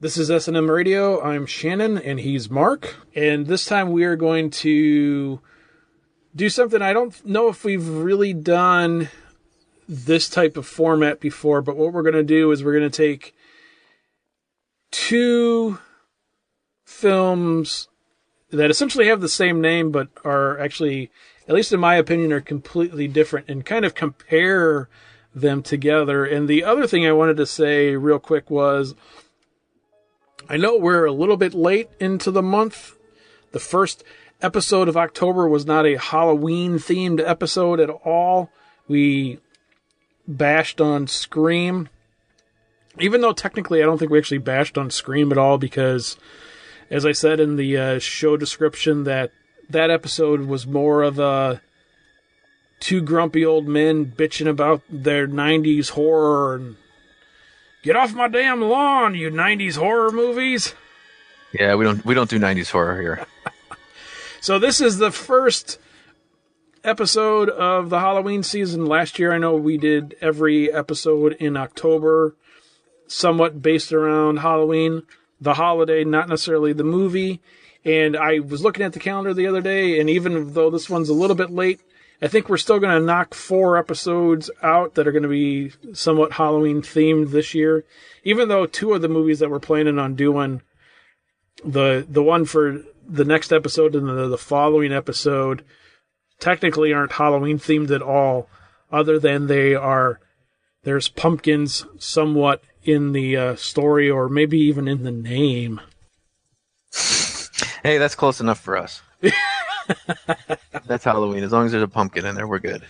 This is S&M Radio. I'm Shannon, and he's Mark. And this time we are going to do something I don't know if we've really done this type of format before, but what we're going to do is we're going to take two films that essentially have the same name, but are actually, at least in my opinion, are completely different, and kind of compare them together. And the other thing I wanted to say real quick was, I know we're a little bit late into the month. The first episode of October was not a Halloween-themed episode at all. We bashed on Scream. Even though technically I don't think we actually bashed on Scream at all, because, as I said in the show description, that episode was more of a two grumpy old men bitching about their 90s horror and get off my damn lawn, you 90s horror movies. Yeah, we don't do 90s horror here. So this is the first episode of the Halloween season. Last year, I know we did every episode in October, somewhat based around Halloween, the holiday, not necessarily the movie. And I was looking at the calendar the other day, and even though this one's a little bit late, I think we're still going to knock 4 episodes out that are going to be somewhat Halloween themed this year. Even though 2 of the movies that we're planning on doing, the one for the next episode and the following episode, technically aren't Halloween themed at all, other than there's pumpkins somewhat in the story, or maybe even in the name. Hey, that's close enough for us. That's Halloween. As long as there's a pumpkin in there, we're good.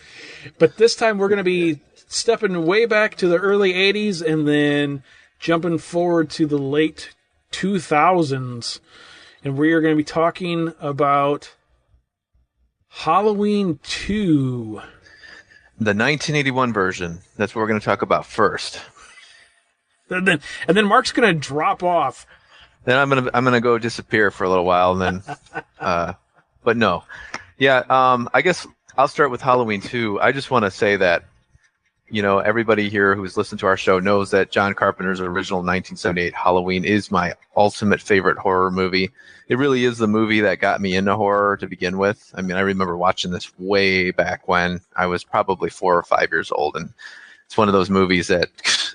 But this time we're going to be stepping way back to the early 80s and then jumping forward to the late 2000s. And we are going to be talking about Halloween 2. The 1981 version. That's what we're going to talk about first. And then Mark's going to drop off. Then I'm gonna go disappear for a little while, and then, but no, yeah. I guess I'll start with Halloween 2. I just want to say that, everybody here who's listened to our show knows that John Carpenter's original 1978 Halloween is my ultimate favorite horror movie. It really is the movie that got me into horror to begin with. I mean, I remember watching this way back when I was probably 4 or 5 years old, and it's one of those movies that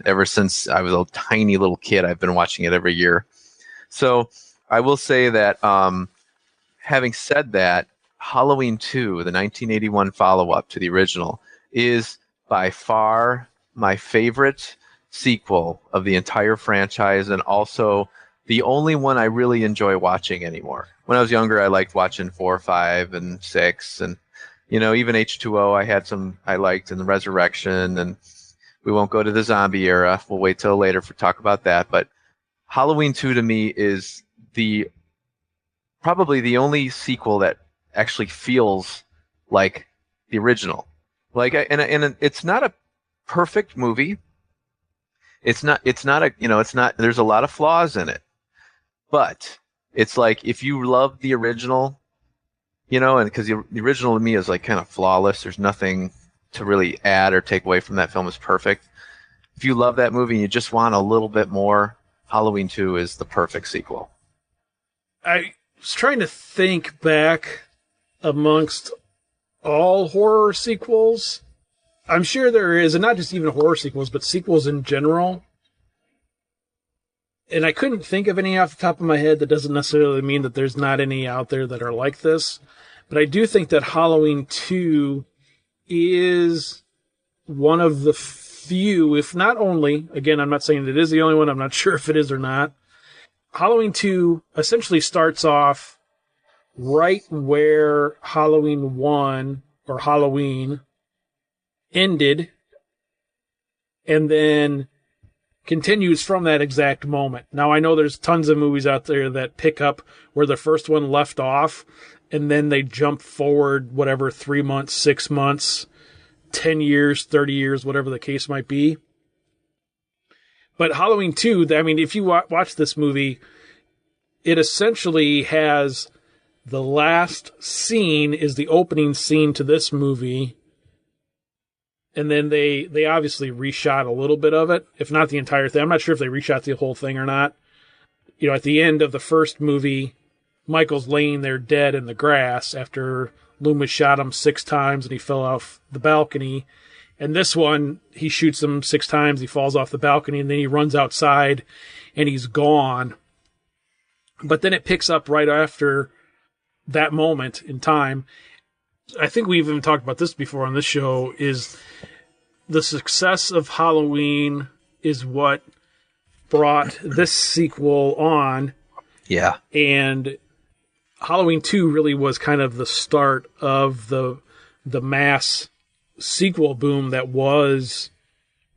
ever since I was a tiny little kid, I've been watching it every year. So I will say that, having said that, Halloween 2, the 1981 follow-up to the original, is by far my favorite sequel of the entire franchise, and also the only one I really enjoy watching anymore. When I was younger, I liked watching 4, 5, and 6, and even H2O I had some I liked, and the Resurrection, and we won't go to the zombie era. We'll wait till later for talk about that, but Halloween 2 to me is probably the only sequel that actually feels like the original. And it's not a perfect movie. It's not there's a lot of flaws in it. But it's like, if you love the original, and because the original to me is like kind of flawless. There's nothing to really add or take away from that film. It's perfect. If you love that movie and you just want a little bit more, Halloween 2 is the perfect sequel. I was trying to think back amongst all horror sequels. I'm sure there is, and not just even horror sequels, but sequels in general. And I couldn't think of any off the top of my head. That doesn't necessarily mean that there's not any out there that are like this. But I do think that Halloween 2 is one of the few, if not only, again, I'm not saying it is the only one, I'm not sure if it is or not. Halloween 2 essentially starts off right where Halloween 1, or Halloween, ended, and then continues from that exact moment. Now, I know there's tons of movies out there that pick up where the first one left off, and then they jump forward, 3 months, 6 months, 10 years, 30 years, whatever the case might be. But Halloween 2, I mean, if you watch this movie, it essentially has the last scene is the opening scene to this movie. And then they obviously reshot a little bit of it, if not the entire thing. I'm not sure if they reshot the whole thing or not. at the end of the first movie, Michael's laying there dead in the grass after Loomis shot him 6 times and he fell off the balcony. And this one, he shoots him 6 times, he falls off the balcony, and then he runs outside and he's gone. But then it picks up right after that moment in time. I think we've even talked about this before on this show, is the success of Halloween is what brought this sequel on. Yeah. And Halloween 2 really was kind of the start of the mass sequel boom that was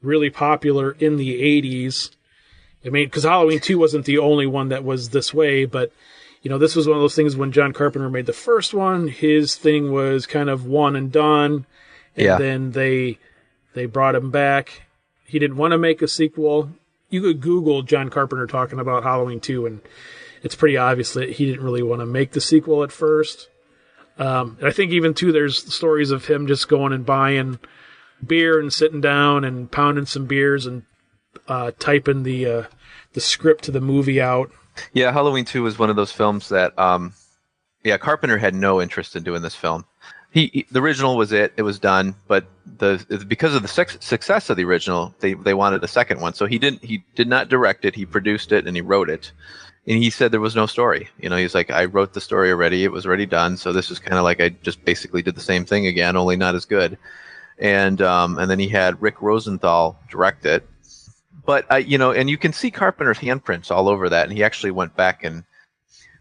really popular in the 80s. I mean, because Halloween 2 wasn't the only one that was this way, but, this was one of those things when John Carpenter made the first one, his thing was kind of one and done, and then they brought him back. He didn't want to make a sequel. You could Google John Carpenter talking about Halloween 2, and it's pretty obvious that he didn't really want to make the sequel at first. I think even, too, there's stories of him just going and buying beer and sitting down and pounding some beers and typing the script to the movie out. Yeah, Halloween 2 was one of those films that, Carpenter had no interest in doing this film. The original was it was done, but because of the success of the original, they wanted a second one. So he did not direct it, he produced it, and he wrote it. And he said there was no story. He's like, I wrote the story already, it was already done, so this is kind of like I just basically did the same thing again, only not as good. And then he had Rick Rosenthal direct it. But, and you can see Carpenter's handprints all over that, and he actually went back, and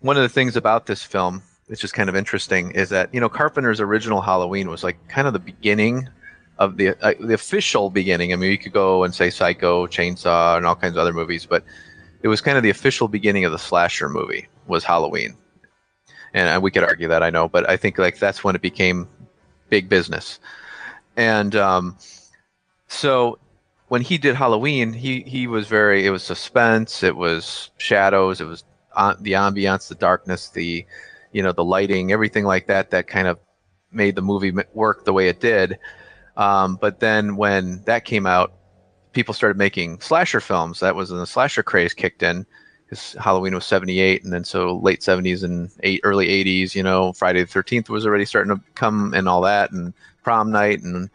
one of the things about this film, which is kind of interesting, is that, Carpenter's original Halloween was like kind of the beginning of the official beginning. I mean, you could go and say Psycho, Chainsaw, and all kinds of other movies, but it was kind of the official beginning of the slasher movie was Halloween. And we could argue that, I know, but I think like that's when it became big business. And so when he did Halloween, he was it was suspense, it was shadows, it was the ambiance, the darkness, the lighting, everything like that kind of made the movie work the way it did. But then when that came out, people started making slasher films. That was when the slasher craze kicked in, because Halloween was 78, and then so late 70s and early 80s, Friday the 13th was already starting to come and all that, and Prom Night, and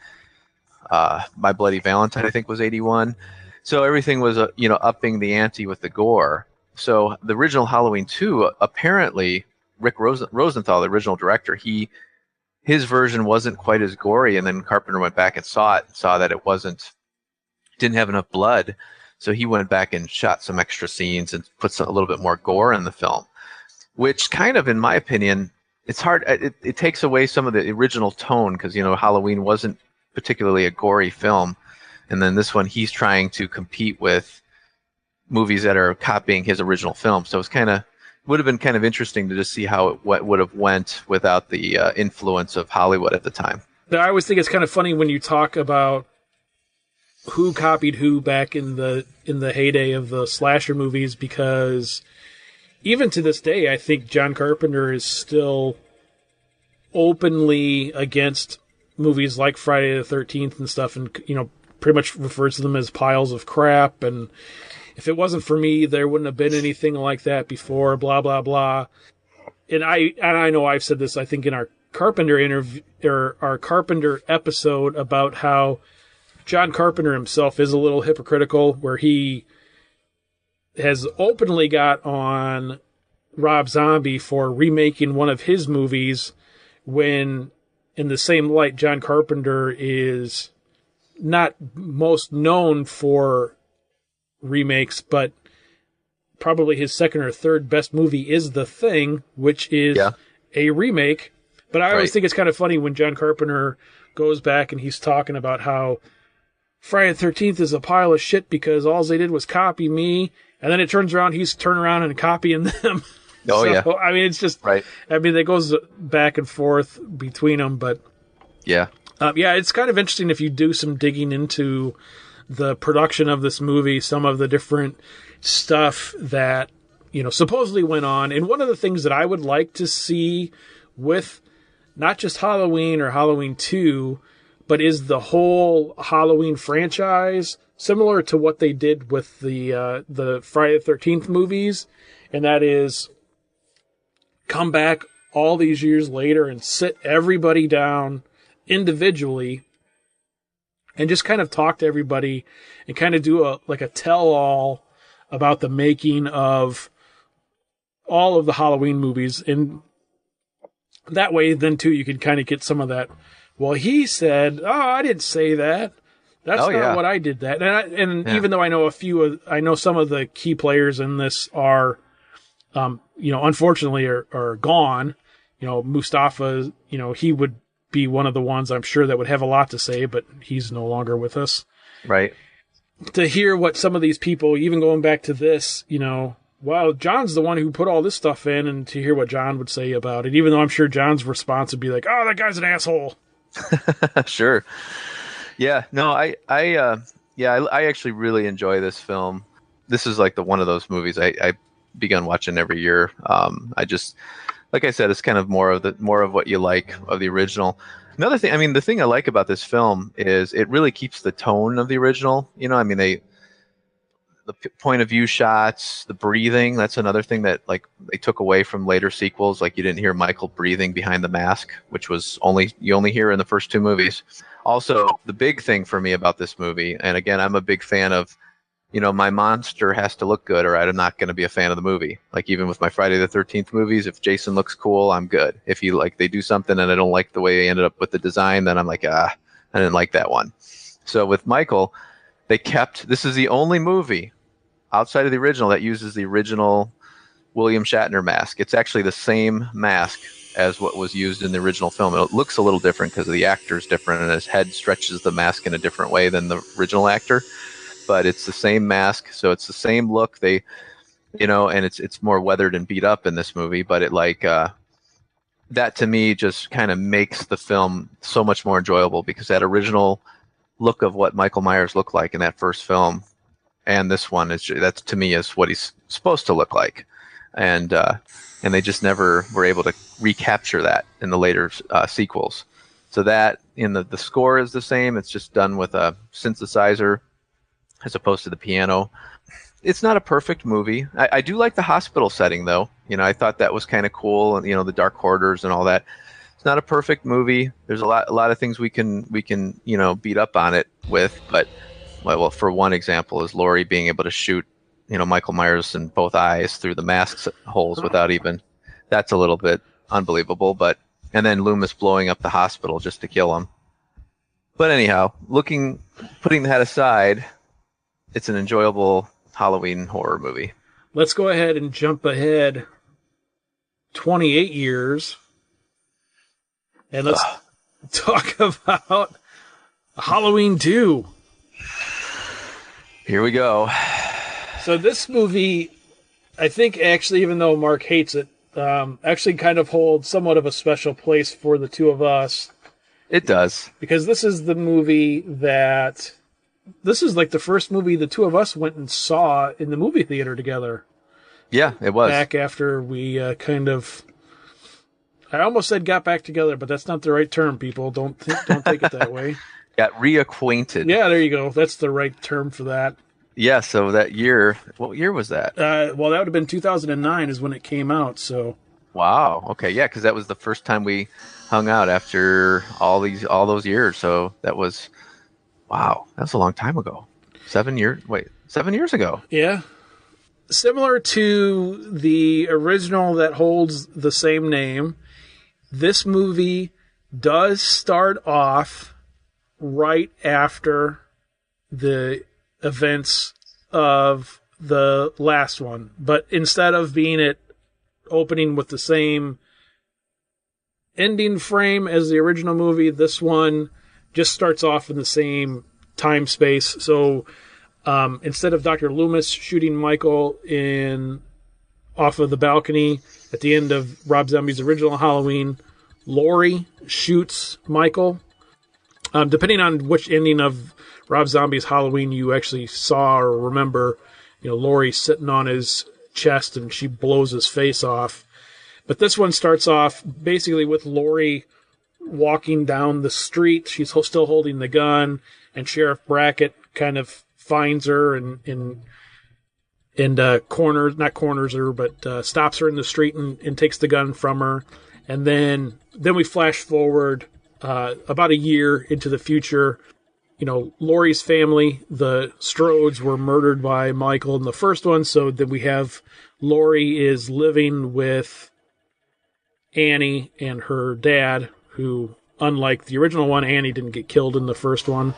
My Bloody Valentine, I think, was 81. So everything was, upping the ante with the gore. So the original Halloween 2, apparently, Rick Rosenthal, the original director, his version wasn't quite as gory, and then Carpenter went back and saw that it didn't have enough blood, so he went back and shot some extra scenes and put a little bit more gore in the film, which kind of, in my opinion, it's hard. It takes away some of the original tone, because Halloween wasn't particularly a gory film, and then this one he's trying to compete with movies that are copying his original film. So would have been kind of interesting to just see how it would have went without the influence of Hollywood at the time. I always think it's kind of funny when you talk about who copied who back in the heyday of the slasher movies, because even to this day, I think John Carpenter is still openly against movies like Friday the 13th and stuff, and pretty much refers to them as piles of crap, and if it wasn't for me, there wouldn't have been anything like that before, blah blah blah. And I know I've said this, I think, in our Carpenter interview or our Carpenter episode, about how John Carpenter himself is a little hypocritical, where he has openly got on Rob Zombie for remaking one of his movies, when in the same light, John Carpenter is not most known for remakes, but probably his second or third best movie is The Thing, which is a remake. But I always think it's kind of funny when John Carpenter goes back and he's talking about how Friday the 13th is a pile of shit because all they did was copy me, and then it turns around, he's turning around and copying them. Oh, yeah. I mean, it's just, I mean, it goes back and forth between them, but it's kind of interesting if you do some digging into the production of this movie, some of the different stuff that, supposedly went on. And one of the things that I would like to see with not just Halloween or Halloween 2, but is the whole Halloween franchise. similar to what they did with the Friday the 13th movies, and that is come back all these years later and sit everybody down individually and just kind of talk to everybody and kind of do a tell-all about the making of all of the Halloween movies. And that way, then, too, you can kind of get some of that, well, he said, oh, I didn't say that. That's not what I did that. And even though I know some of the key players in this are, unfortunately are gone. Mustafa, he would be one of the ones I'm sure that would have a lot to say, but he's no longer with us. Right. To hear what some of these people, even going back to this, well, John's the one who put all this stuff in, and to hear what John would say about it, even though I'm sure John's response would be like, oh, that guy's an asshole. Sure. Yeah. No, I actually really enjoy this film. This is like one of those movies I begun watching every year. I just, like I said, it's kind of more of what you like of the original. Another thing, the thing I like about this film is it really keeps the tone of the original. The point of view shots, the breathing, that's another thing that they took away from later sequels. Like you didn't hear Michael breathing behind the mask, which was you only hear in the first two movies. Also, the big thing for me about this movie, and again, I'm a big fan of, my monster has to look good or I'm not going to be a fan of the movie. Like even with my Friday the 13th movies, if Jason looks cool, I'm good. If they do something and I don't like the way they ended up with the design, then I'm like, I didn't like that one. So with Michael, this is the only movie outside of the original that uses the original William Shatner mask. It's actually the same mask as what was used in the original film. It looks a little different because the actor's different and his head stretches the mask in a different way than the original actor. But it's the same mask, so it's the same look. And it's more weathered and beat up in this movie, but it that to me just kind of makes the film so much more enjoyable because that original look of what Michael Myers looked like in that first film and this one that to me is what he's supposed to look like, and they just never were able to recapture that in the later sequels. So that in the score is the same. It's just done with a synthesizer as opposed to the piano. It's not a perfect movie. I do like the hospital setting, though. I thought that was kind of cool, and the dark corridors and all that. It's not a perfect movie. There's a lot of things we can beat up on it with. But well, for one example, is Laurie being able to shoot Michael Myers in both eyes through the mask holes without even. That's a little bit unbelievable. And then Loomis blowing up the hospital just to kill him. But anyhow, putting that aside, it's an enjoyable Halloween horror movie. Let's go ahead and jump ahead 28 years. And let's talk about Halloween 2. Here we go. So this movie, I think actually, even though Mark hates it, actually kind of holds somewhat of a special place for the two of us. It does. Because this is the movie this is like the first movie the two of us went and saw in the movie theater together. Yeah, it was. Back after we I almost said got back together, but that's not the right term, people. Don't take it that way. Got reacquainted. Yeah, there you go. That's the right term for that. Yeah, so that year, what year was that? Well, that would have been 2009 is when it came out, so. Wow. Okay, yeah, because that was the first time we hung out after all those years. So that was, wow, that's a long time ago. 7 years ago. Yeah. Similar to the original that holds the same name, this movie does start off right after the events of the last one. But instead of being opening with the same ending frame as the original movie, this one just starts off in the same time space. So instead of Dr. Loomis shooting Michael off of the balcony at the end of Rob Zombie's original Halloween, Laurie shoots Michael. Depending on which ending of Rob Zombie's Halloween you actually saw or remember, Laurie sitting on his chest and she blows his face off. But this one starts off basically with Laurie walking down the street. She's still holding the gun, and Sheriff Brackett kind of finds her and corners her, but stops her in the street and takes the gun from her. And then we flash forward about a year into the future. Laurie's family, the Strodes, were murdered by Michael in the first one, so then we have Laurie is living with Annie and her dad, who, unlike the original one, Annie didn't get killed in the first one.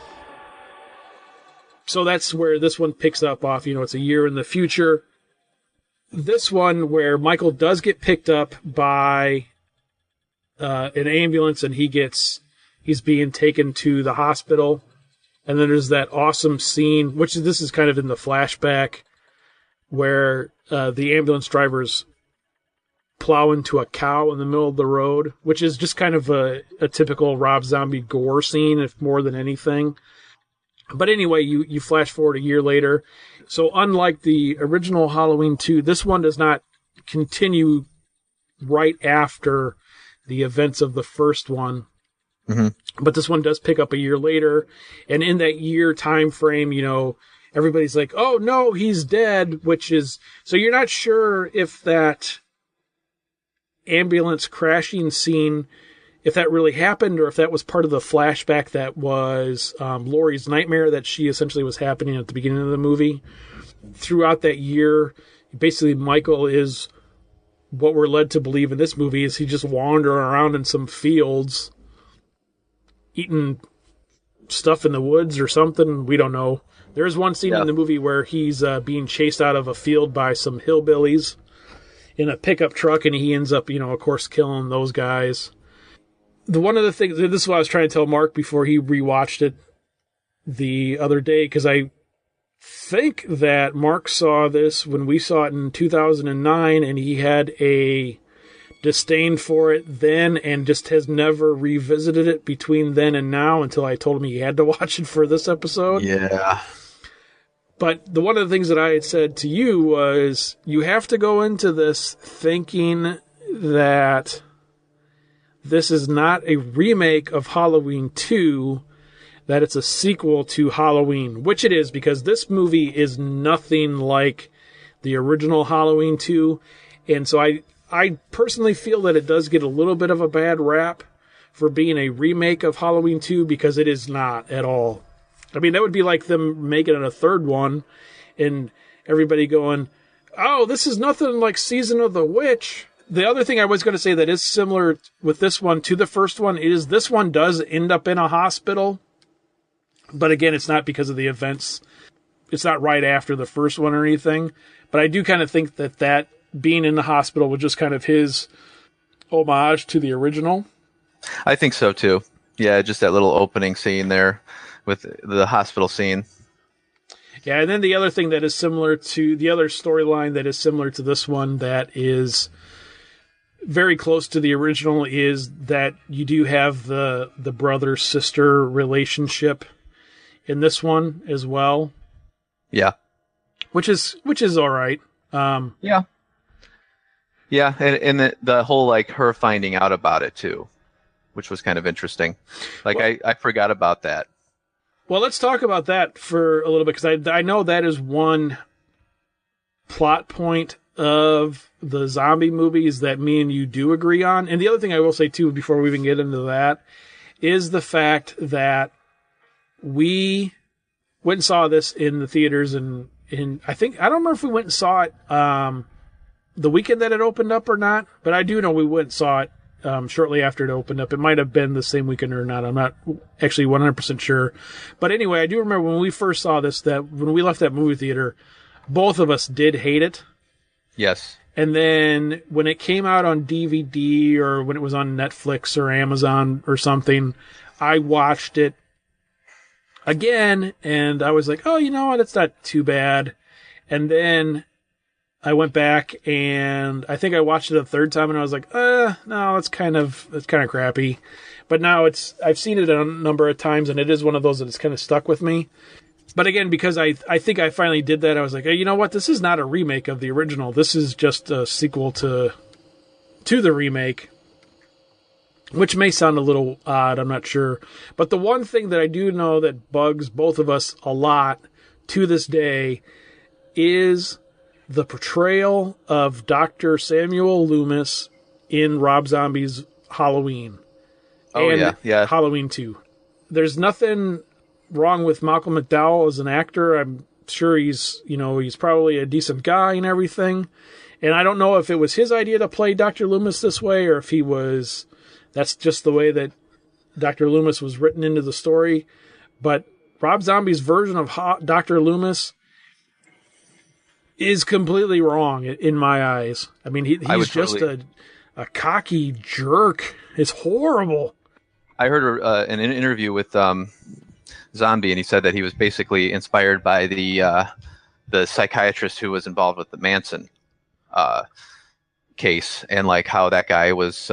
So that's where this one picks up off. It's a year in the future. This one, where Michael does get picked up by an ambulance and he's being taken to the hospital. And then there's that awesome scene, this is kind of in the flashback, where the ambulance driver's plow into a cow in the middle of the road, which is just kind of a typical Rob Zombie gore scene, if more than anything. But anyway, you flash forward a year later. So unlike the original Halloween 2, this one does not continue right after the events of the first one. Mm-hmm. But this one does pick up a year later. And in that year time frame, everybody's like, oh no, he's dead, so you're not sure if that ambulance crashing scene, if that really happened, or if that was part of the flashback that was Laurie's nightmare that she essentially was happening at the beginning of the movie. Throughout that year, basically Michael is, what we're led to believe in this movie is he just wandering around in some fields, eating stuff in the woods or something. We don't know. There's one scene in the movie where he's being chased out of a field by some hillbillies in a pickup truck, and he ends up, of course, killing those guys. One of the things, this is what I was trying to tell Mark before he rewatched it the other day, because I think that Mark saw this when we saw it in 2009, and he had a disdain for it then and just has never revisited it between then and now until I told him he had to watch it for this episode. Yeah. But one of the things that I had said to you was, you have to go into this thinking that this is not a remake of Halloween 2, that it's a sequel to Halloween, which it is, because this movie is nothing like the original Halloween 2. And so I personally feel that it does get a little bit of a bad rap for being a remake of Halloween 2, because it is not at all. I mean, that would be like them making it a third one and everybody going, oh, this is nothing like Season of the Witch. The other thing I was going to say that is similar with this one to the first one is this one does end up in a hospital. But again, it's not because of the events. It's not right after the first one or anything. But I do kind of think that being in the hospital was just kind of his homage to the original. I think so too. Yeah, just that little opening scene there with the hospital scene. Yeah, and then the other thing that is similar to the other storyline that is similar to this one that is very close to the original is that you do have the brother-sister relationship in this one as well. Yeah. Which is all right. Yeah. Yeah, and the whole, like, her finding out about it, too, which was kind of interesting. Like, well, I forgot about that. Well, let's talk about that for a little bit, because I know that is one plot point of the zombie movies that me and you do agree on. And the other thing I will say, too, before we even get into that, is the fact that we went and saw this in the theaters, and I don't remember if we went and saw it the weekend that it opened up or not, but I do know we went and saw it shortly after it opened up. It might have been the same weekend or not. I'm not actually 100% sure. But anyway, I do remember when we first saw this, that when we left that movie theater, both of us did hate it. Yes. And then when it came out on DVD or when it was on Netflix or Amazon or something, I watched it again and I was like, oh, you know what? It's not too bad. And then I went back and I think I watched it a third time and I was like, no, it's kind of crappy. But now I've seen it a number of times and it is one of those that it's kind of stuck with me. But again, because I think I finally did that, I was like, hey, you know what? This is not a remake of the original. This is just a sequel to the remake, which may sound a little odd. I'm not sure. But the one thing that I do know that bugs both of us a lot to this day is the portrayal of Dr. Samuel Loomis in Rob Zombie's Halloween. Oh, and yeah. Halloween 2. There's nothing wrong with Malcolm McDowell as an actor. I'm sure he's probably a decent guy and everything. And I don't know if it was his idea to play Dr. Loomis this way or if that's just the way that Dr. Loomis was written into the story. But Rob Zombie's version of Dr. Loomis is completely wrong in my eyes. I mean, he's just a cocky jerk. It's horrible. I heard in an interview with Zombie, and he said that he was basically inspired by the psychiatrist who was involved with the Manson case, and like how that guy was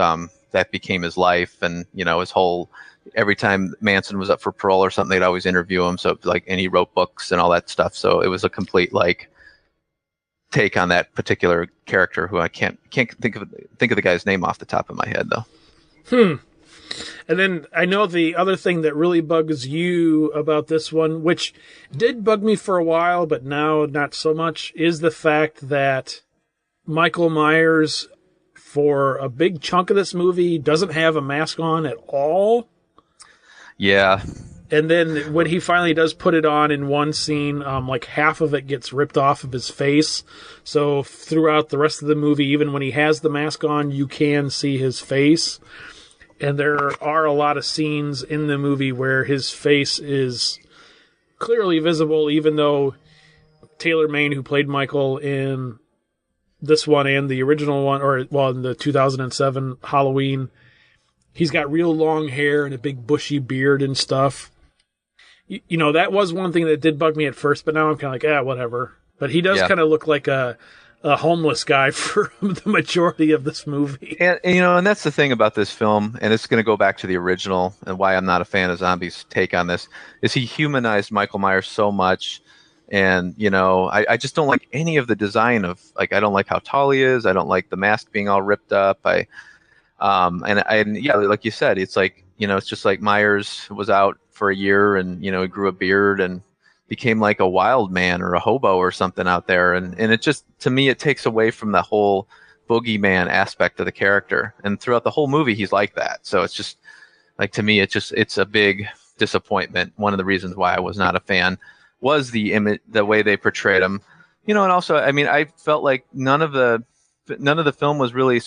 that became his life, and his whole. Every time Manson was up for parole or something, they'd always interview him. So and he wrote books and all that stuff. So it was a complete take on that particular character, who I can't think of the guy's name off the top of my head though. And then I know the other thing that really bugs you about this one, which did bug me for a while, but now not so much, is the fact that Michael Myers, for a big chunk of this movie, doesn't have a mask on at all. Yeah. And then when he finally does put it on in one scene, half of it gets ripped off of his face. So throughout the rest of the movie, even when he has the mask on, you can see his face. And there are a lot of scenes in the movie where his face is clearly visible, even though Taylor Maine, who played Michael in this one and the original one, in the 2007 Halloween, he's got real long hair and a big bushy beard and stuff. That was one thing that did bug me at first, but now I'm kind of like, whatever. But he does kind of look like a homeless guy for the majority of this movie. And that's the thing about this film, and it's going to go back to the original and why I'm not a fan of Zombie's take on this, is he humanized Michael Myers so much. And, I just don't like any of the design of, I don't like how tall he is. I don't like the mask being all ripped up. Like you said, it's it's just like Myers was out for a year and, he grew a beard and became like a wild man or a hobo or something out there. And it just, to me, it takes away from the whole boogeyman aspect of the character. And throughout the whole movie, he's like that. So it's just to me, it's a big disappointment. One of the reasons why I was not a fan was the way they portrayed him, and also, I felt like none of the film was really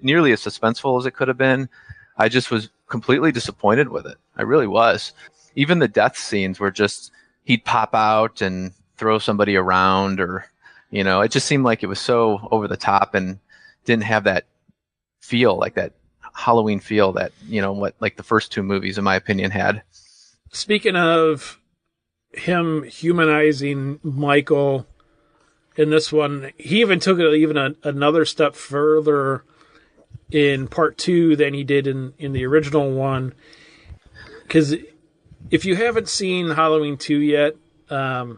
nearly as suspenseful as it could have been. I just was completely disappointed with it. I really was. Even the death scenes were just, he'd pop out and throw somebody around, or, it just seemed like it was so over the top and didn't have that feel, like that Halloween feel that, what the first two movies, in my opinion, had. Speaking of him humanizing Michael in this one, he even took it another step further in part 2 than he did in the original one. Because if you haven't seen Halloween 2 yet, go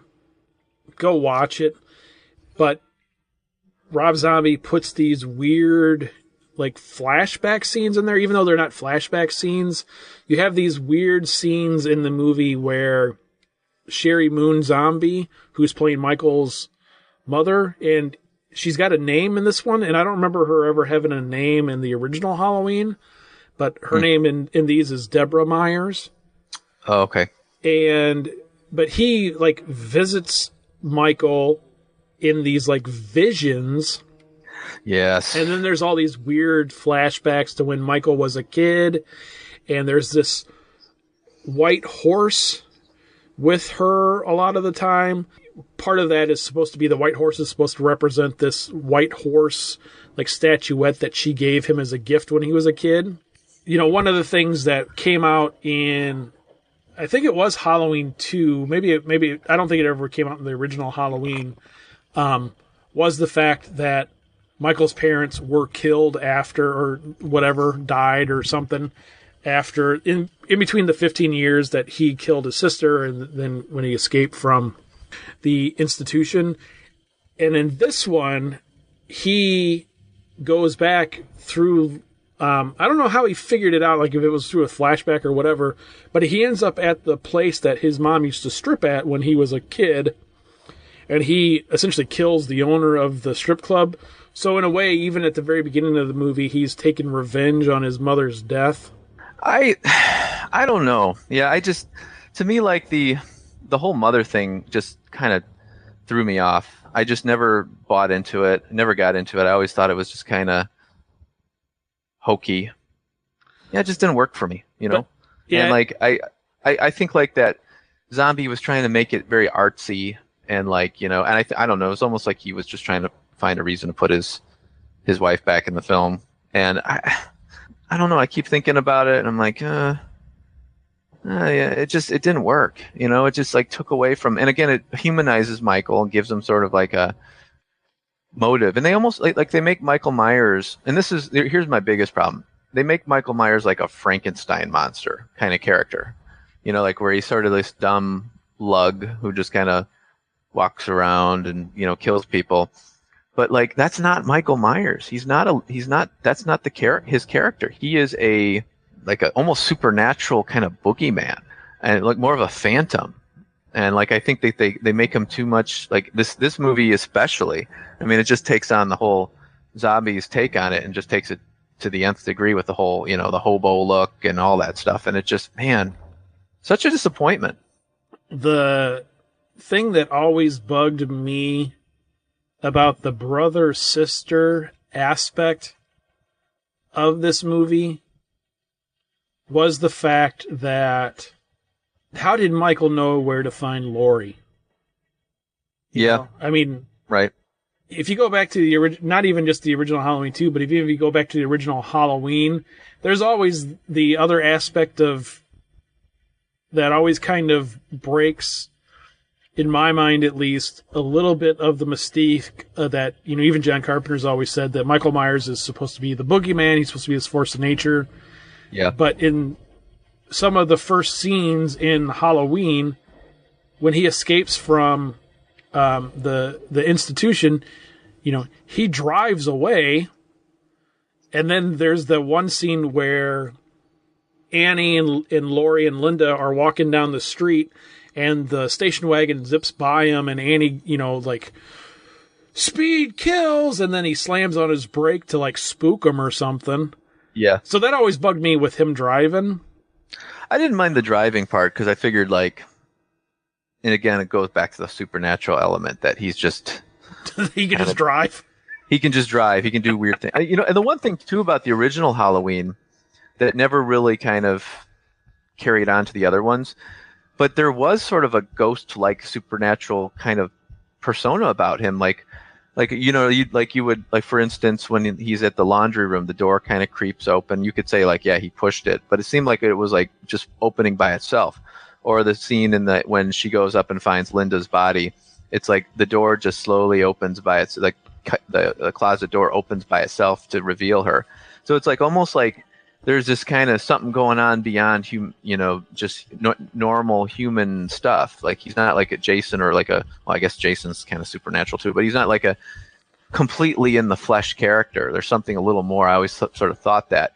watch it. But Rob Zombie puts these weird flashback scenes in there, even though they're not flashback scenes. You have these weird scenes in the movie where Sherry Moon Zombie, who's playing Michael's mother, and she's got a name in this one, and I don't remember her ever having a name in the original Halloween, but her name in these is Deborah Myers. Oh, okay. But he visits Michael in these visions. Yes. And then there's all these weird flashbacks to when Michael was a kid, and there's this white horse with her a lot of the time. Part of that is supposed to be the white horse is supposed to represent this white horse statuette that she gave him as a gift when he was a kid. One of the things that came out in, I think it was Halloween 2, maybe I don't think it ever came out in the original Halloween, was the fact that Michael's parents were killed after, or whatever, died or something after, in between the 15 years that he killed his sister and then when he escaped from the institution. And in this one, he goes back through I don't know how he figured it out, like if it was through a flashback or whatever, but he ends up at the place that his mom used to strip at when he was a kid, and he essentially kills the owner of the strip club. So in a way, even at the very beginning of the movie, he's taking revenge on his mother's death. I don't know. Yeah, to me, like the whole mother thing just kind of threw me off. I just never bought into it, never got into it. I always thought it was just kind of hokey. Yeah, it just didn't work for me, you know? Yeah. And like, I think like that Zombie was trying to make it very artsy and like, you know, and I don't know, it was almost like he was just trying to find a reason to put his wife back in the film. And I don't know, I keep thinking about it and I'm like, yeah, it didn't work. You know, it just like took away from, and again, it humanizes Michael and gives him sort of like a motive. And they almost like they make Michael Myers, and here's my biggest problem. They make Michael Myers like a Frankenstein monster kind of character. You know, like where he's sort of this dumb lug who just kind of walks around and, you know, kills people. But like that's not Michael Myers. That's not his character. He is a almost supernatural kind of boogeyman and like more of a phantom. And like I think they make him too much, like this movie especially. I mean, it just takes on the whole Zombies take on it and just takes it to the nth degree with the whole, you know, the hobo look and all that stuff. And it just, man, such a disappointment. The thing that always bugged me about the brother-sister aspect of this movie was the fact that how did Michael know where to find Laurie? You know? I mean, right. If you go back to the not even just the original Halloween 2, but if you go back to the original Halloween, there's always the other aspect of that always kind of breaks, in my mind at least, a little bit of the mystique that, you know, even John Carpenter's always said that Michael Myers is supposed to be the boogeyman, he's supposed to be this force of nature. Yeah. But in some of the first scenes in Halloween, when he escapes from the institution, you know, he drives away, and then there's the one scene where Annie and Laurie and Linda are walking down the street, and the station wagon zips by him, and Annie, you know, like, speed kills, and then he slams on his brake to, like, spook him or something. Yeah. So that always bugged me with him driving. I didn't mind the driving part because I figured, like, and again, it goes back to the supernatural element that he's just... he can just drive. He can just drive. He can do weird things. You know, and the one thing, too, about the original Halloween that never really kind of carried on to the other ones, but there was sort of a ghost-like supernatural kind of persona about him. Like you know, you would, for instance, when he's at the laundry room, the door kind of creeps open. You could say, like, yeah, he pushed it, but it seemed like it was, like, just opening by itself. Or the scene when she goes up and finds Linda's body, it's like the door just slowly opens by its, like, the closet door opens by itself to reveal her. So it's like almost like there's this kind of something going on beyond just normal human stuff. Like he's not like a Jason or like I guess Jason's kind of supernatural too, but he's not like a completely in the flesh character. There's something a little more. I always sort of thought that.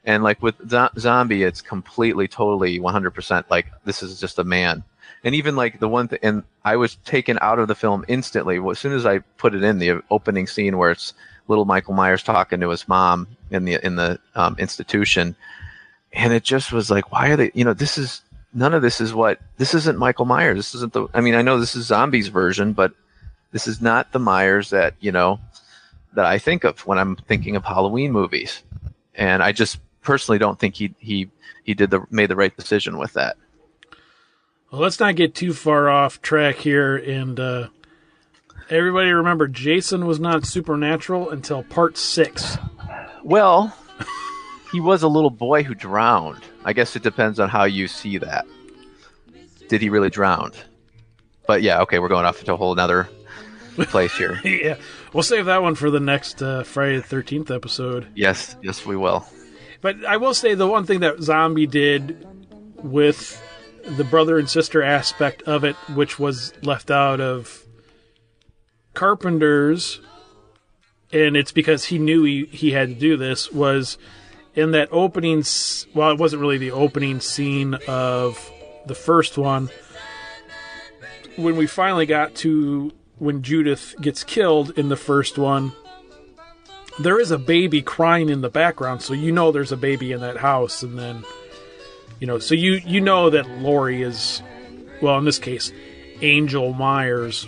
And like with Zombie, it's completely, totally 100% like this is just a man. And even like the one thing, and I was taken out of the film instantly. As soon as I put it in, the opening scene where it's little Michael Myers talking to his mom in the institution, and it just was like, why are they? You know, this isn't Michael Myers. This isn't I mean, I know this is Zombie's version, but this is not the Myers that that I think of when I'm thinking of Halloween movies. And I just personally don't think he made the right decision with that. Well, let's not get too far off track here, and everybody remember Jason was not supernatural until part 6. Well, he was a little boy who drowned. I guess it depends on how you see that. Did he really drown? But yeah, okay, we're going off into a whole nother place here. Yeah, we'll save that one for the next Friday the 13th episode. Yes, we will. But I will say the one thing that Zombie did with the brother and sister aspect of it, which was left out of Carpenter's, and it's because he knew he had to do this, was in that opening, well, it wasn't really the opening scene of the first one. When we finally got to when Judith gets killed in the first one, there is a baby crying in the background, so you know there's a baby in that house, and then, so you know that Laurie is, well, in this case, Angel Myers.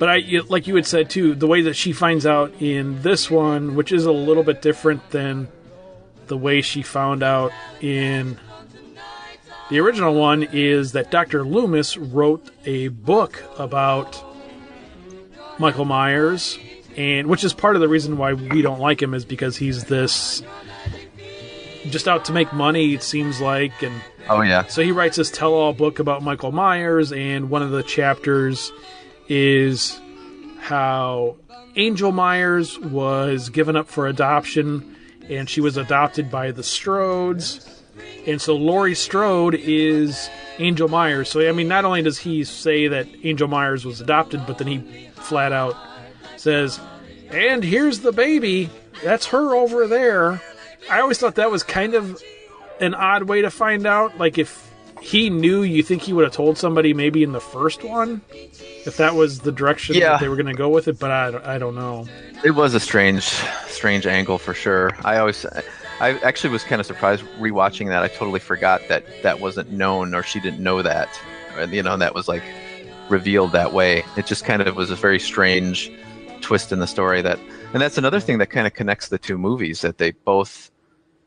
But like you had said too, the way that she finds out in this one, which is a little bit different than the way she found out in the original one, is that Dr. Loomis wrote a book about Michael Myers, and which is part of the reason why we don't like him, is because he's this just out to make money, it seems like. And oh yeah, so he writes this tell-all book about Michael Myers, and one of the chapters is how Angel Myers was given up for adoption, and she was adopted by the Strodes. And so Laurie Strode is Angel Myers. So, I mean, not only does he say that Angel Myers was adopted, but then he flat out says, and here's the baby. That's her over there. I always thought that was kind of an odd way to find out. Like, if he knew, you think he would have told somebody maybe in the first one, if that was the direction that they were going to go with it, but I don't know. It was a strange angle for sure. I actually was kind of surprised rewatching that. I totally forgot that wasn't known, or she didn't know that. That was like revealed that way. It just kind of was a very strange twist in the story. And that's another thing that kind of connects the two movies, that they both,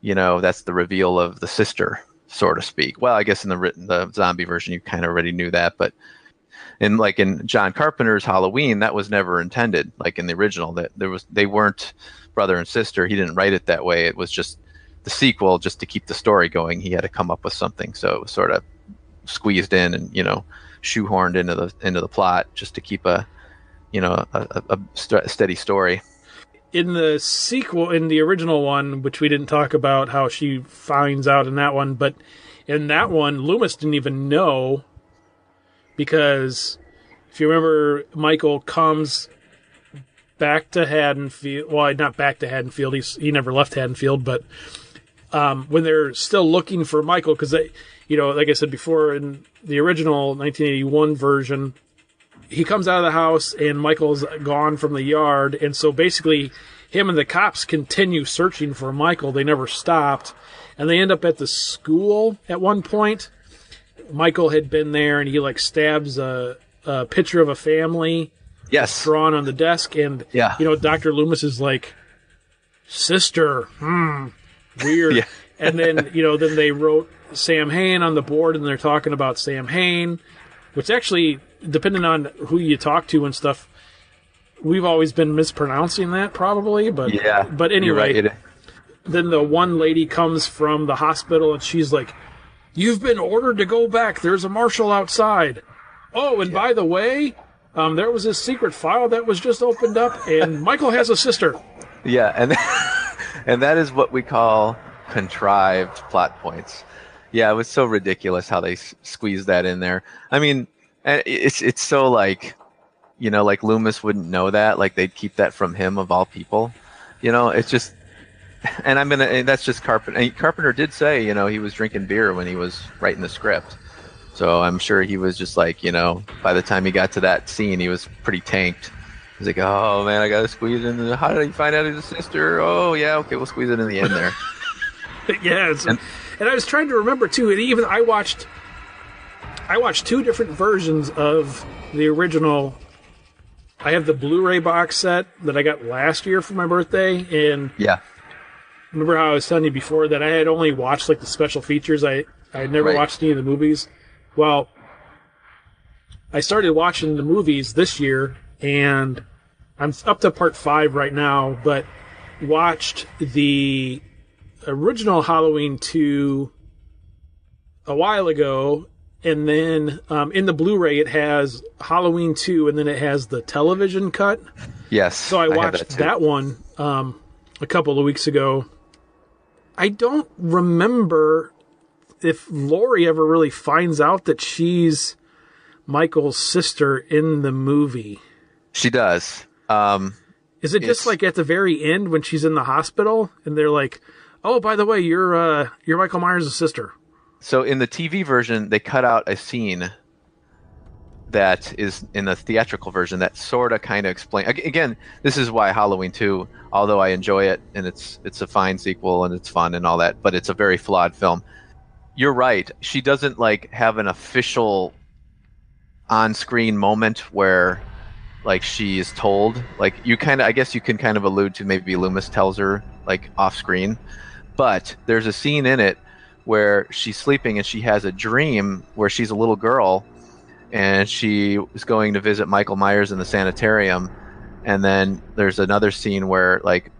that's the reveal of the sister, so to speak. Well, I guess in the zombie version, you kind of already knew that, but in John Carpenter's Halloween, that was never intended. Like in the original, that they weren't brother and sister. He didn't write it that way. It was just the sequel, just to keep the story going. He had to come up with something, so it was sort of squeezed in and shoehorned into the plot just to keep a steady story. In the sequel, in the original one, which we didn't talk about how she finds out in that one, but in that one, Loomis didn't even know, because if you remember, Michael comes back to Haddonfield. Well, not back to Haddonfield. He never left Haddonfield, but when they're still looking for Michael, because like I said before, in the original 1981 version, he comes out of the house and Michael's gone from the yard, and so basically him and the cops continue searching for Michael. They never stopped, and they end up at the school at one point. Michael had been there, and he stabs a picture of a family. Yes, drawn on the desk, and Dr. Loomis is like, sister, weird. Yeah. And then then they wrote Sam Hain on the board, and they're talking about Sam Hain, which actually, depending on who you talk to and stuff, we've always been mispronouncing that probably. But yeah, but anyway, right. Then the one lady comes from the hospital, and she's like, "You've been ordered to go back. There's a marshal outside. Oh, and by the way, there was this secret file that was just opened up, and Michael has a sister." Yeah, and that is what we call contrived plot points. Yeah, it was so ridiculous how they squeezed that in there. I mean, it's so like Loomis wouldn't know that. Like, they'd keep that from him of all people. It's just, and that's just Carpenter. And Carpenter did say, he was drinking beer when he was writing the script. So I'm sure he was just like, by the time he got to that scene, he was pretty tanked. He's like, oh man, I gotta squeeze in. How did he find out he's a sister? Oh yeah, okay, we'll squeeze it in the end there. Yeah, and I was trying to remember too. And even I watched two different versions of the original. I have the Blu-ray box set that I got last year for my birthday, and yeah, remember how I was telling you before that I had only watched the special features. I had never watched any of the movies. Well, I started watching the movies this year, and I'm up to part 5 right now, but watched the original Halloween 2 a while ago, and then in the Blu-ray it has Halloween 2, and then it has the television cut. Yes. So I watched that one a couple of weeks ago. I don't remember if Laurie ever really finds out that she's Michael's sister in the movie. She does. Is it just at the very end when she's in the hospital and they're like, Oh, by the way, you're Michael Myers' sister. So in the TV version, they cut out a scene that is in the theatrical version that sort of kind of explain. Again, this is why Halloween 2, although I enjoy it and it's a fine sequel and it's fun and all that, but it's a very flawed film. You're right. She doesn't like have an official on-screen moment where like she is told. Like I guess you can kind of allude to maybe Loomis tells her like off-screen, but there's a scene in it where she's sleeping and she has a dream where she's a little girl and she is going to visit Michael Myers in the sanitarium, and then there's another scene where like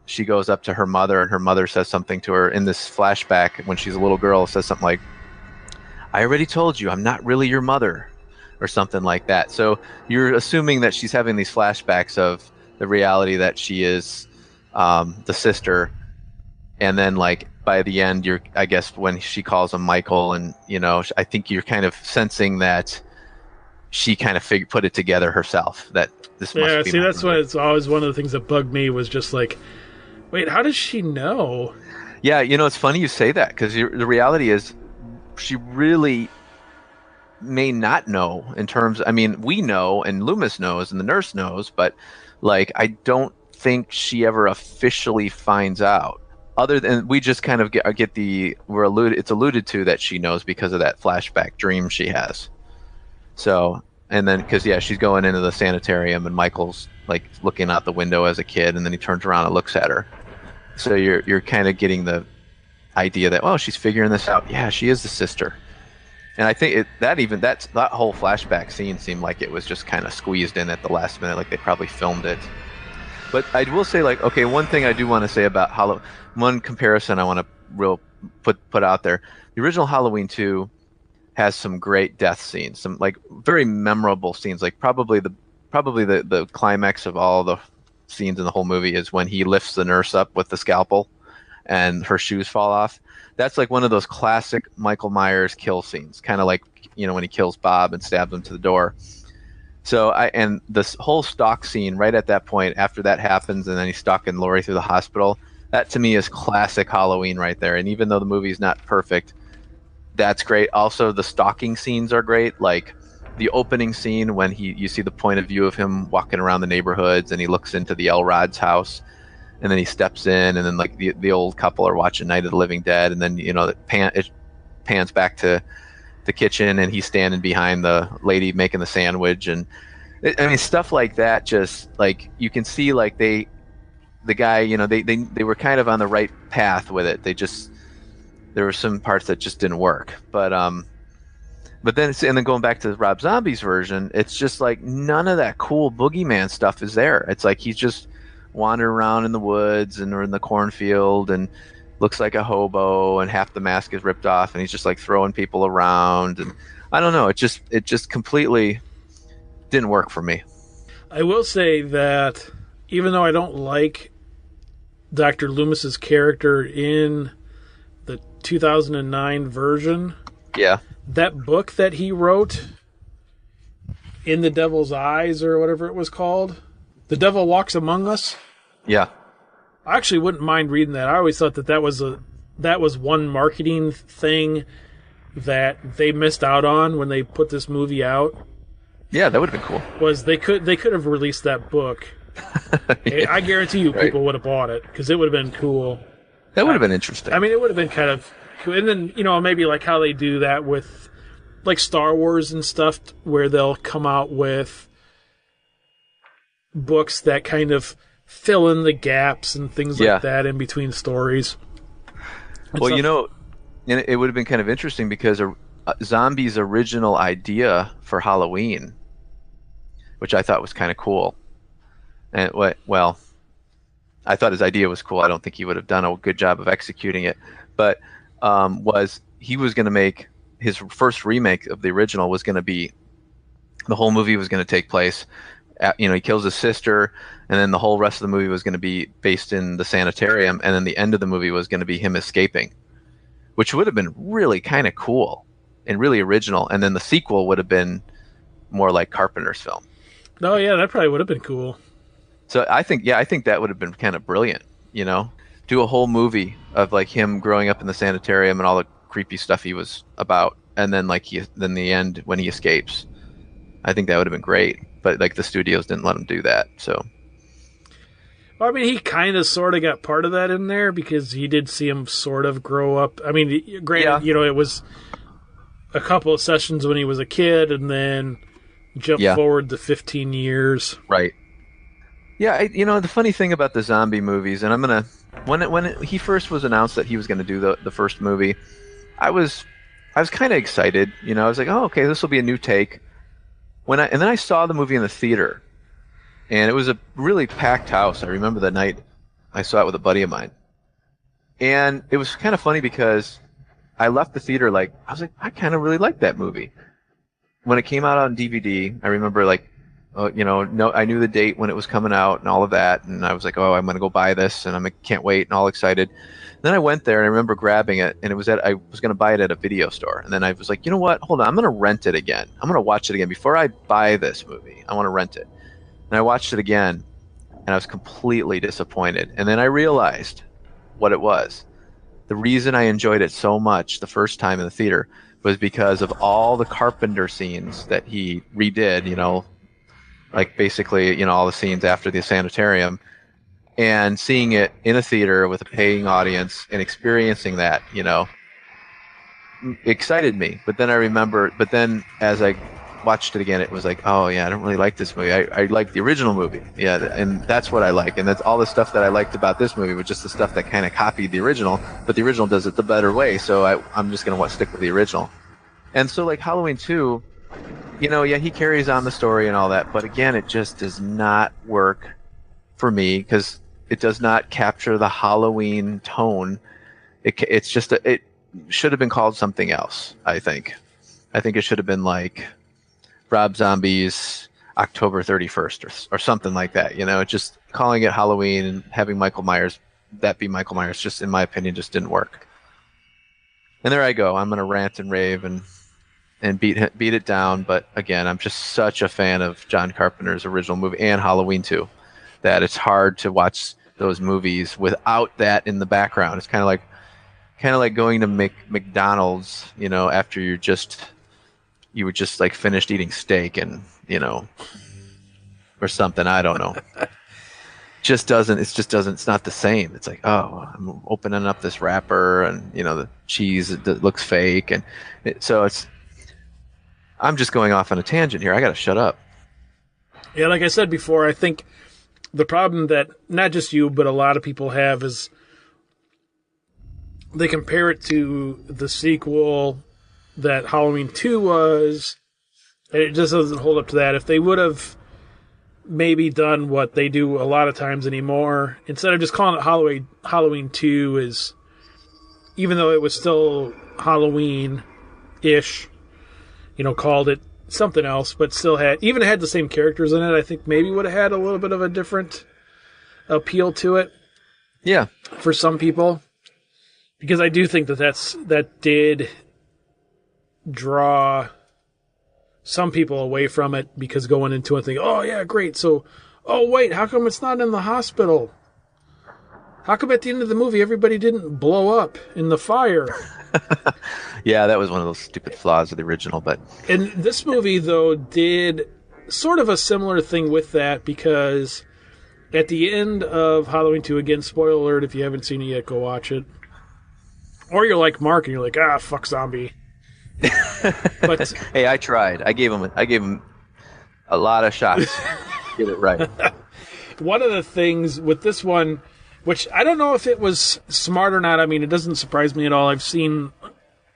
she goes up to her mother and her mother says something to her in this flashback when she's a little girl, says something like, I already told you I'm not really your mother, or something like that. So you're assuming that she's having these flashbacks of the reality that she is the sister, and then like by the end, I guess when she calls him Michael, and I think you're kind of sensing that she kind of put it together herself that this must be. See, that's why it's always one of the things that bugged me was just like, wait, how does she know? Yeah, it's funny you say that, because the reality is she really may not know in terms. I mean, we know, and Loomis knows, and the nurse knows, but like I don't think she ever officially finds out. Other than we just kind of it's alluded to that she knows because of that flashback dream she has. So, and then because she's going into the sanitarium and Michael's like looking out the window as a kid, and then he turns around and looks at her. So you're kind of getting the idea that she's figuring this out. Yeah, she is the sister. And I think that whole flashback scene seemed like it was just kind of squeezed in at the last minute, like they probably filmed it. But I will say, like, okay, one thing I do want to say about one comparison I want to put out there. The original Halloween 2 has some great death scenes, some like very memorable scenes. Like probably the climax of all the scenes in the whole movie is when he lifts the nurse up with the scalpel and her shoes fall off. That's like one of those classic Michael Myers kill scenes, kind of like when he kills Bob and stabs him to the door. So and this whole stalk scene right at that point, after that happens, and then he's stalking Laurie through the hospital. That to me is classic Halloween right there. And even though the movie's not perfect, that's great. Also, the stalking scenes are great. Like the opening scene when you see the point of view of him walking around the neighborhoods, and he looks into the Elrod's house, and then he steps in, and then like the old couple are watching Night of the Living Dead, and then it pans back to the kitchen, and he's standing behind the lady making the sandwich, and I mean stuff like that. Just like you can see, like the guy, they were kind of on the right path with it. There were some parts that just didn't work, but then going back to Rob Zombie's version, it's just like none of that cool boogeyman stuff is there. It's like he's just wandering around in the woods or in the cornfield and looks like a hobo, and half the mask is ripped off, and he's just like throwing people around, and I don't know, it just completely didn't work for me. I will say that even though I don't like Dr. Loomis's character in the 2009 version, that book that he wrote, In the Devil's Eyes or whatever it was called, The Devil Walks Among Us. Yeah. I actually wouldn't mind reading that. I always thought that was one marketing thing that they missed out on when they put this movie out. Yeah, that would have been cool. Was they could have released that book. Yeah. I guarantee you people would have bought it because it would have been cool. That would have been interesting. I mean, it would have been kind of cool. And then, maybe like how they do that with like Star Wars and stuff, where they'll come out with books that kind of fill in the gaps and things like that in between stories. Well, it would have been kind of interesting because Zombie's original idea for Halloween, which I thought was kind of cool, and I thought his idea was cool. I don't think he would have done a good job of executing it, but he was going to make his first remake of the original was going to be the whole movie was going to take place. He kills his sister, and then the whole rest of the movie was going to be based in the sanitarium, and then the end of the movie was going to be him escaping, which would have been really kind of cool and really original. And then the sequel would have been more like Carpenter's film. Oh, yeah, that probably would have been cool. So I think that would have been kind of brilliant, do a whole movie of like him growing up in the sanitarium and all the creepy stuff he was about, and then then the end when he escapes. I think that would have been great, but like the studios didn't let him do that. So Well, I mean, he kind of sort of got part of that in there because he did see him sort of grow up. I mean, granted, yeah, it was a couple of sessions when he was a kid, and then jump yeah, forward to 15 years. right. Yeah, the funny thing about the zombie movies, and I'm gonna he first was announced that he was gonna do the first movie, I was kind of excited. I was like, oh, okay, this will be a new take. And then I saw the movie in the theater, and it was a really packed house. I remember the night I saw it with a buddy of mine, and it was kind of funny because I left the theater like I was like, I kind of really liked that movie. When it came out on DVD, I remember like, no, I knew the date when it was coming out and all of that, and I was like, oh, I'm gonna go buy this, and can't wait, and all excited. Then I went there and I remember grabbing it, and I was gonna buy it at a video store, and then I was like, you know what? Hold on, I'm gonna rent it again. I'm gonna watch it again before I buy this movie. I want to rent it, and I watched it again, and I was completely disappointed. And then I realized what it was. The reason I enjoyed it so much the first time in the theater was because of all the Carpenter scenes that he redid. Like basically, all the scenes after the sanitarium, and seeing it in a theater with a paying audience and experiencing that, excited me. But then as I watched it again, it was like, oh yeah, I don't really like this movie. I like the original movie. Yeah, and that's what I like. And that's all the stuff that I liked about this movie was just the stuff that kind of copied the original, but the original does it the better way. So I'm just going to stick with the original. And so like Halloween 2, yeah, he carries on the story and all that, but again, it just does not work for me because it does not capture the Halloween tone. It should have been called something else, I think. I think it should have been like Rob Zombie's October 31st or something like that. Just calling it Halloween and having Michael Myers be Michael Myers, just in my opinion, just didn't work. And there I go. I'm going to rant and rave and beat it down. But again, I'm just such a fan of John Carpenter's original movie and Halloween 2 that it's hard to watch those movies without that in the background. It's kind of like going to McDonald's, after you were just like finished eating steak and, or something. I don't know. It's not the same. It's like, oh, I'm opening up this wrapper and, the cheese that looks fake. And I'm just going off on a tangent here. I got to shut up. Yeah, like I said before, I think the problem that not just you, but a lot of people have is they compare it to the sequel that Halloween 2 was, and it just doesn't hold up to that. If they would have maybe done what they do a lot of times anymore, instead of just calling it Halloween 2 is, even though it was still Halloween-ish, called it something else, but still had the same characters in it, I think maybe would have had a little bit of a different appeal to it. Yeah. For some people. Because I do think that did draw some people away from it, because going into it thinking, oh yeah, great, so, oh wait, how come it's not in the hospital? How come at the end of the movie everybody didn't blow up in the fire? Yeah, that was one of those stupid flaws of the original. And this movie, though, did sort of a similar thing with that, because at the end of Halloween 2, again, spoiler alert, if you haven't seen it yet, go watch it. Or you're like Mark and you're like, fuck zombie. But hey, I tried. I gave him a lot of shots. Get it right. One of the things with this one, which I don't know if it was smart or not. I mean, it doesn't surprise me at all. I've seen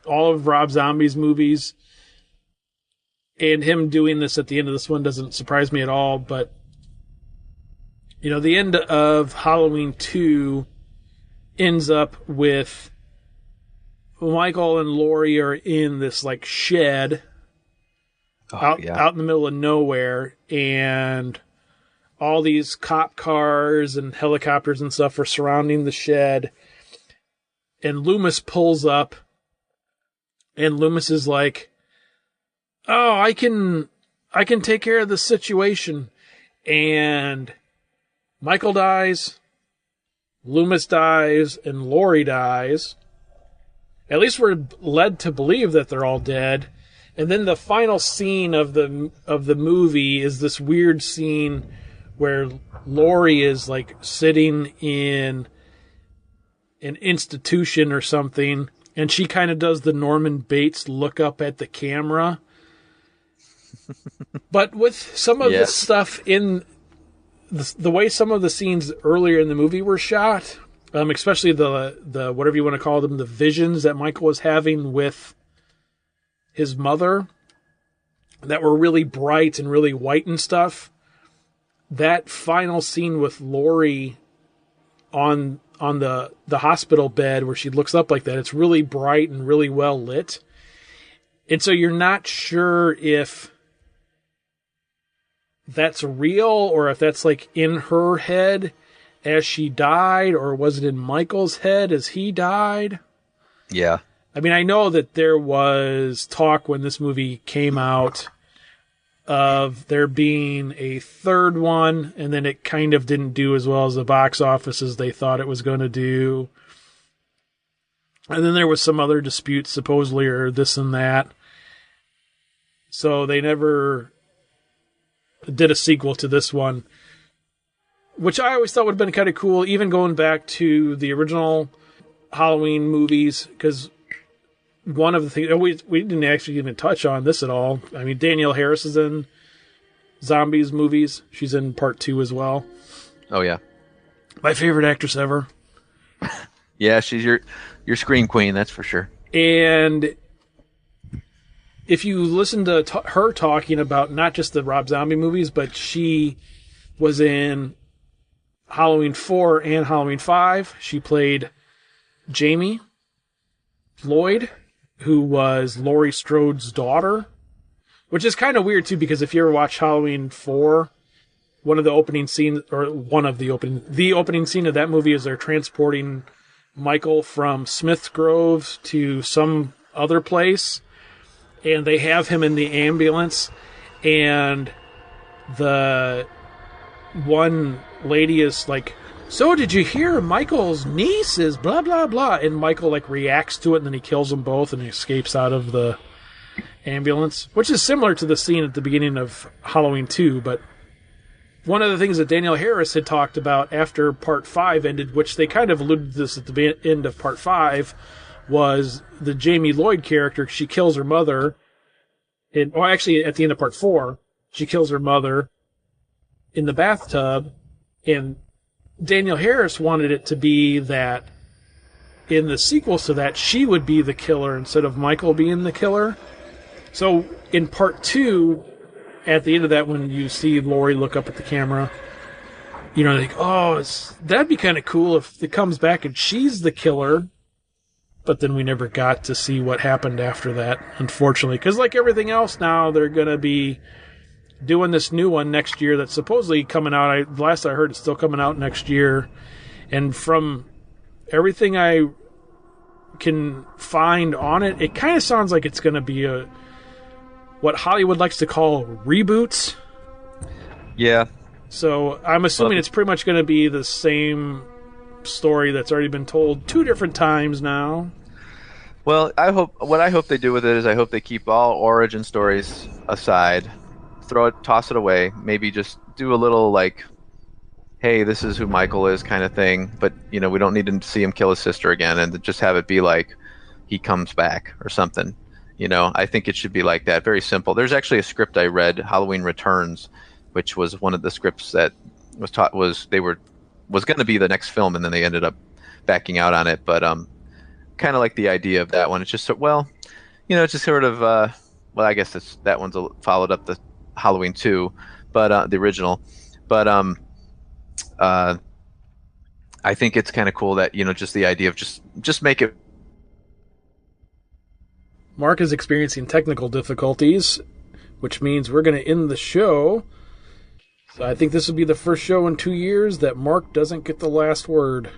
all of Rob Zombie's movies, and him doing this at the end of this one doesn't surprise me at all. But, the end of Halloween 2 ends up with Michael and Laurie are in this, like, shed out in the middle of nowhere, and all these cop cars and helicopters and stuff are surrounding the shed. And Loomis pulls up, and Loomis is like, oh, I can take care of the situation. And Michael dies, Loomis dies and Laurie dies. At least we're led to believe that they're all dead. And then the final scene of the movie is this weird scene where Laurie is like sitting in an institution or something, and she kind of does the Norman Bates look up at the camera. But with some of the stuff in the way some of the scenes earlier in the movie were shot, especially the whatever you want to call them, the visions that Michael was having with his mother that were really bright and really white and stuff. That final scene with Laurie on the hospital bed where she looks up like that, it's really bright and really well lit. And so you're not sure if that's real or if that's like in her head as she died, or was it in Michael's head as he died? Yeah. I mean, I know that there was talk when this movie came out of there being a third one, and then it kind of didn't do as well as the box office as they thought it was going to do. And then there was some other disputes, supposedly, or this and that. So they never did a sequel to this one, which I always thought would have been kind of cool, even going back to the original Halloween movies, because one of the things, we didn't actually even touch on this at all. I mean, Danielle Harris is in Zombies movies. She's in part 2 as well. Oh, yeah. My favorite actress ever. Yeah, she's your scream queen, that's for sure. And if you listen to her talking about not just the Rob Zombie movies, but she was in Halloween 4 and Halloween 5. She played Jamie Lloyd, who was Laurie Strode's daughter, which is kind of weird too, because if you ever watch Halloween 4, the opening scene of that movie is they're transporting Michael from Smith's Grove to some other place, and they have him in the ambulance, and the one lady is like, "So did you hear Michael's niece is blah, blah, blah?" And Michael like reacts to it, and then he kills them both and he escapes out of the ambulance, which is similar to the scene at the beginning of Halloween 2. But one of the things that Danielle Harris had talked about after Part 5 ended, which they kind of alluded to this at the end of Part 5, was the Jamie Lloyd character. She kills her mother. Actually, at the end of Part 4, she kills her mother in the bathtub, and Danielle Harris wanted it to be that in the sequels to that, she would be the killer instead of Michael being the killer. So in Part 2, at the end of that, when you see Laurie look up at the camera, you know, like, oh, that'd be kind of cool if it comes back and she's the killer. But then we never got to see what happened after that, unfortunately. Because like everything else now, they're going to be doing this new one next year that's supposedly coming out. Last I heard, it's still coming out next year. And from everything I can find on it, it kind of sounds like it's going to be what Hollywood likes to call reboots. Yeah. So I'm assuming it's pretty much going to be the same story that's already been told 2 different times now. Well, what I hope they do with it is I hope they keep all origin stories aside, toss it away, maybe just do a little like, hey, this is who Michael is kind of thing, but you know, we don't need to see him kill his sister again, and just have it be like he comes back or something. You know, I think it should be like that, very simple. There's actually a script I read, Halloween Returns, which was one of the scripts that was going to be the next film, and then they ended up backing out on it. But kind of like the idea of that one. It's just, well, you know, it's just sort of, well, I guess that one's followed up the Halloween 2, but the original. But I think it's kind of cool that, you know, just the idea of just make it. Mark is experiencing technical difficulties, which means we're going to end the show. So I think this will be the first show in 2 years that Mark doesn't get the last word.